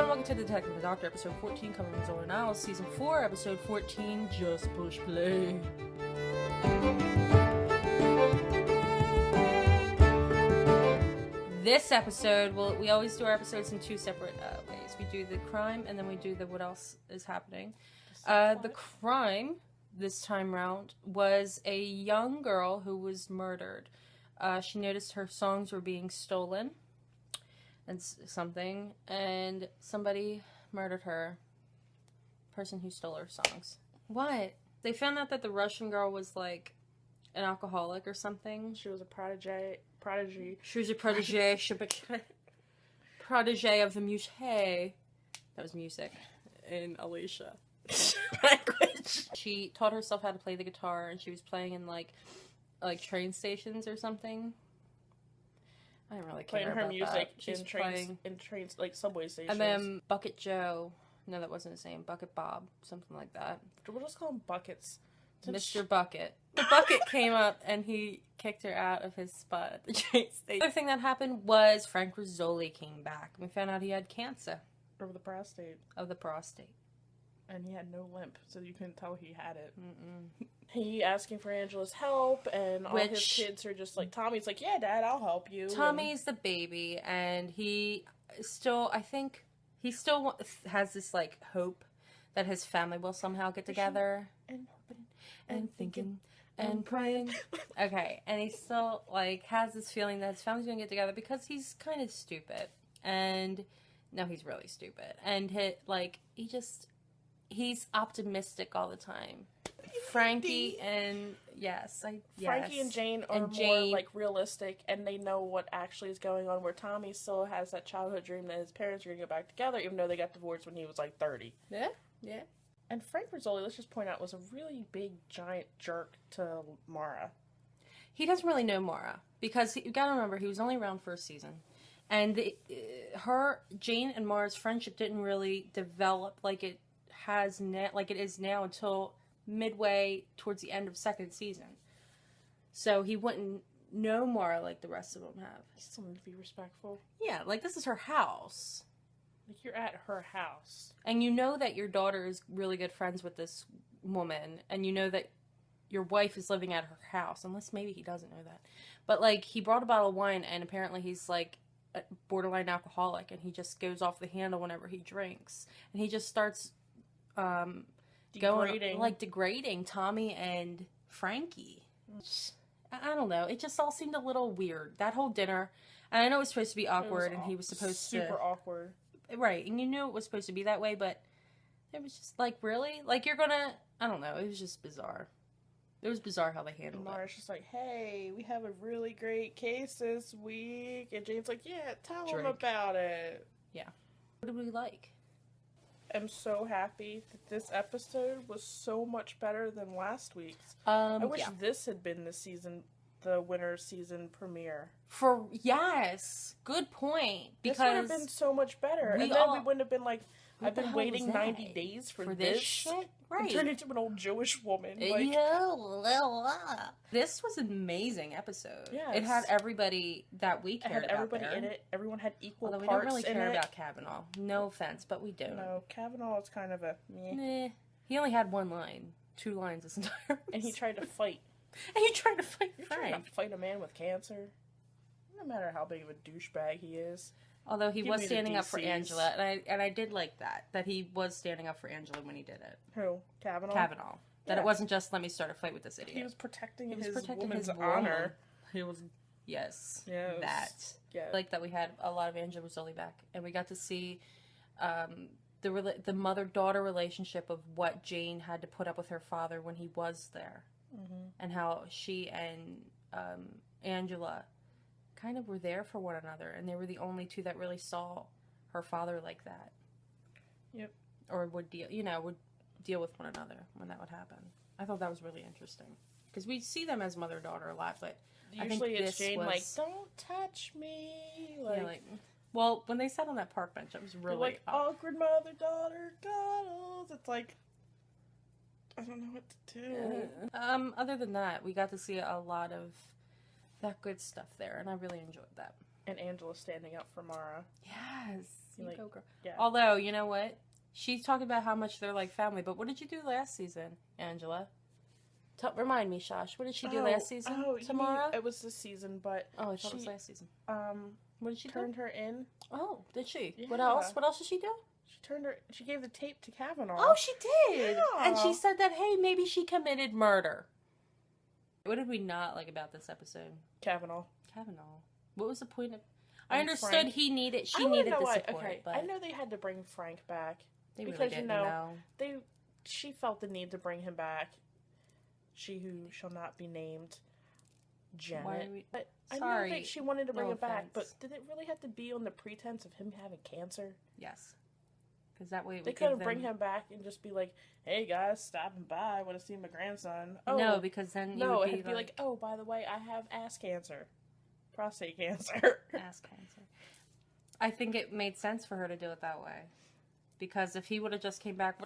and welcome to Detective and the Doctor, episode 14, coming from Rizzoli Isles, season 4, episode 14, Just Push Play. This episode, we always do our episodes in two separate ways. We do the crime, and then we do the what else is happening. The crime, this time round, was a young girl who was murdered. She noticed her songs were being stolen. And something, and somebody murdered her. Person who stole her songs. What? They found out that the Russian girl was like an alcoholic or something. She was a prodigy. She was a protege. Protege of the music. That was music in Alicia language. She taught herself how to play the guitar, and she was playing in like train stations or something. I didn't really care about her music that. She's in trains, like subway stations. And then Bucket Joe. No, that wasn't his name. Bucket Bob. Something like that. We'll just call him Buckets. Mr. Bucket. The Bucket came up and he kicked her out of his spot at the train station. The other thing that happened was Frank Rizzoli came back. We found out he had cancer. Of the prostate. And he had no limp, so you couldn't tell he had it. Mm-mm. He asking for Angela's help, and all his kids are just like, Tommy's like, yeah, Dad, I'll help you. Tommy's the baby, and he still, I think, he still has this, like, hope that his family will somehow get together. And thinking, and praying. Okay, and he still, like, has this feeling that his family's gonna get together because he's kind of stupid. And, no, he's really stupid. And, he's optimistic all the time. Frankie and Frankie and Jane are more like realistic, and they know what actually is going on. Where Tommy still has that childhood dream that his parents are gonna get back together, even though they got divorced when he was like 30. Yeah. And Frank Rizzoli, let's just point out, was a really big giant jerk to Mara. He doesn't really know Mara because you gotta remember he was only around for a season, and Jane and Mara's friendship didn't really develop like it is now until midway towards the end of second season. So he wouldn't know Mara like the rest of them have. He still need to be respectful. Yeah, like this is her house. Like you're at her house. And you know that your daughter is really good friends with this woman, and you know that your wife is living at her house, unless maybe he doesn't know that. But like he brought a bottle of wine, and apparently he's like a borderline alcoholic, and he just goes off the handle whenever he drinks. And he just starts degrading Tommy and Frankie. I don't know. It just all seemed a little weird. That whole dinner, and I know it was supposed to be awkward, and he was supposed super awkward, right? And you knew it was supposed to be that way, but it was just like, really, like you're gonna. I don't know. It was just bizarre. It was bizarre how they handled it. Mara's just like, hey, we have a really great case this week, and Jane's like, yeah, tell him about it. Yeah. What did we like? I'm so happy that this episode was so much better than last week's. I wish this had been the winter season premiere. Yes, good point. Because this would have been so much better, and then we wouldn't have been like, I've been waiting 90 days for this shit. Right. And turned into an old Jewish woman. This was an amazing episode. Yes. It had everybody that we cared about. It had everybody in it. Everyone had equal parts in it. Although we don't really care about Kavanaugh. No offense, but we do. No, Kavanaugh is kind of a meh. He only had one line. 2 lines this entire And he tried to fight. Frank. Trying to fight a man with cancer. No matter how big of a douchebag he is. Although he was standing up for Angela, and I did like that he was standing up for Angela when he did it. Who? Kavanaugh? That it wasn't just, let me start a fight with this idiot. He was protecting his woman's honor. He was, yes. Yeah. Like that we had a lot of Angela Rizzoli back, and we got to see the mother-daughter relationship of what Jane had to put up with her father when he was there. Mm-hmm. And how she and Angela kind of were there for one another, and they were the only two that really saw her father like that. Yep. Or would deal with one another when that would happen. I thought that was really interesting because we see them as mother-daughter a lot, but usually I think it's Jane like, don't touch me. Well, when they sat on that park bench, it was really like awkward mother-daughter cuddles. It's like, I don't know what to do. Other than that, we got to see a lot of that good stuff there, and I really enjoyed that. And Angela standing up for Mara. Yes. Like, go, girl. Yeah. Although, you know what? She's talking about how much they're like family, but what did you do last season, Angela? Remind me, Shosh. What did she do last season? Tamara? It was this season, but I thought it was last season. What did she turned her in. Oh, did she? Yeah. What else? What else did she do? She gave the tape to Kavanaugh. Oh, she did. Yeah. And she said that, hey, maybe she committed murder. What did we not like about this episode? Kavanaugh. What was the point of? I understood Frank. She needed the support. Okay, but I know they had to bring Frank back because really didn't know. She felt the need to bring him back. She who shall not be named, Janet. But I know that she wanted to bring him back, but did it really have to be on the pretense of him having cancer? Yes. Because that way they couldn't bring him back and just be like, "Hey guys, stopping by. I want to see my grandson." Oh no, because then it'd be like, "Oh, by the way, I have ass cancer, prostate cancer." Ass cancer. I think it made sense for her to do it that way, because if he would have just came back,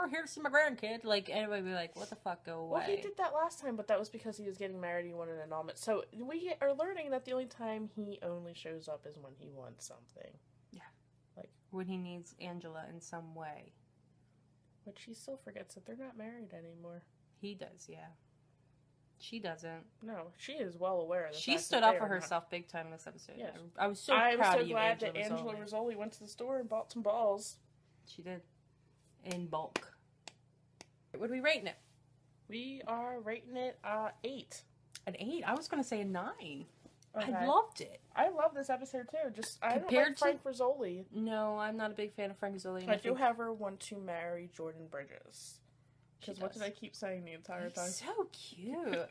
here to see my grandkid, like anybody would be like, "What the fuck, go away." Well, he did that last time, but that was because he was getting married. He wanted an annulment. So we are learning that the only time he only shows up is when he wants something. When he needs Angela in some way. But she still forgets that they're not married anymore. He does, yeah. She doesn't. No, she is well aware of the She stood up for herself big time this episode. Yes. I was so proud of you, I'm so glad that Angela Rizzoli went to the store and bought some balls. She did. In bulk. What are we rating it? We are rating it 8. An 8? I was going to say a 9. Okay. I loved it. I love this episode too. I don't like Frank Rizzoli. No, I'm not a big fan of Frank Rizzoli. I do have her want to marry Jordan Bridges. Because what did I keep saying the entire time? So cute.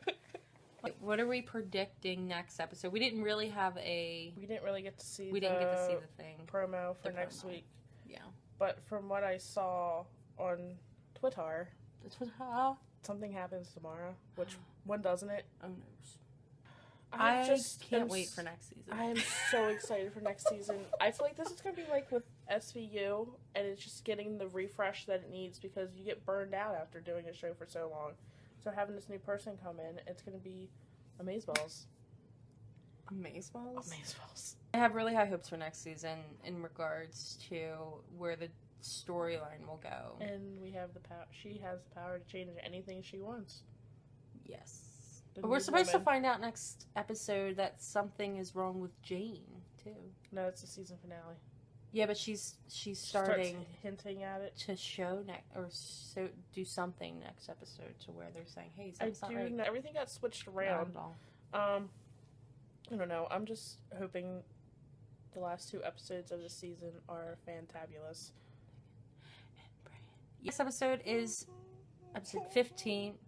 What are we predicting next episode? We didn't really have a... We didn't really get to see the thing. Promo for next week. Yeah. But from what I saw on Twitter... Something happens tomorrow. Which one doesn't it? Oh, no. I just can't wait for next season. I am so excited for next season. I feel like this is going to be like with SVU, and it's just getting the refresh that it needs because you get burned out after doing a show for so long. So having this new person come in, it's going to be amazeballs. Amazeballs? Amazeballs. I have really high hopes for next season in regards to where the storyline will go. And we have the power. She has the power to change anything she wants. Yes. We're supposed to find out next episode that something is wrong with Jane, too. No, it's the season finale. Yeah, but she's starting hinting at it to show do something next episode to where they're saying, "Hey, something's not right." Everything got switched around. I don't know. I'm just hoping the last 2 episodes of the season are fantabulous. This episode is episode 15.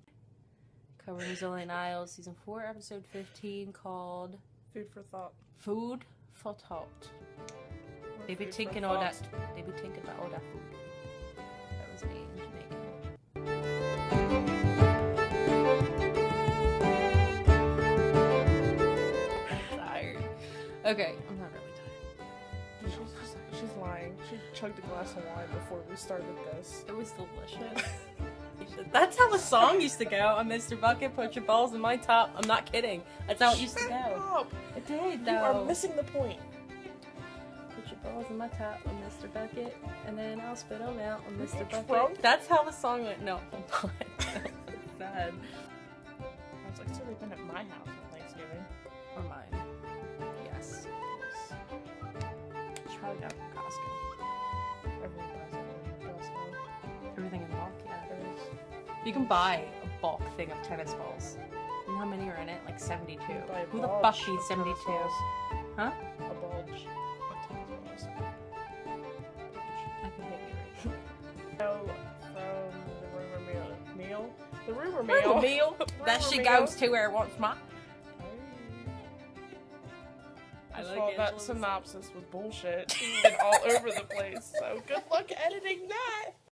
Covering Rizzoli Isles, season 4, episode 15, called Food for Thought. Food for Thought. They be thinking all that. They be thinking about all that food. That was me in Jamaica. I'm tired. Okay, I'm not really tired. She's lying. She chugged a glass of wine before we started this. It was delicious. That's how the song used to go. On Mr. Bucket, put your balls in my top. I'm not kidding. That's how it used to go. It did, though. You are missing the point. Put your balls in my top on Mr. Bucket, and then I'll spit them out on Mr. Bucket. That's how the song went. No, I'm not. It's sad. I was like, so they've been at my house on Thanksgiving. Or mine. Yes. Should probably go to Costco. Everything does at Costco. Everything in bulk, yeah. You can buy a bulk thing of tennis balls. You know how many are in it? Like 72. Who the fuck needs 72? Huh? A bulge of tennis balls. I can hit you right. So, from the rumor mill. That she goes to where it wants my. I thought that synopsis was bullshit and all over the place. So good luck editing that.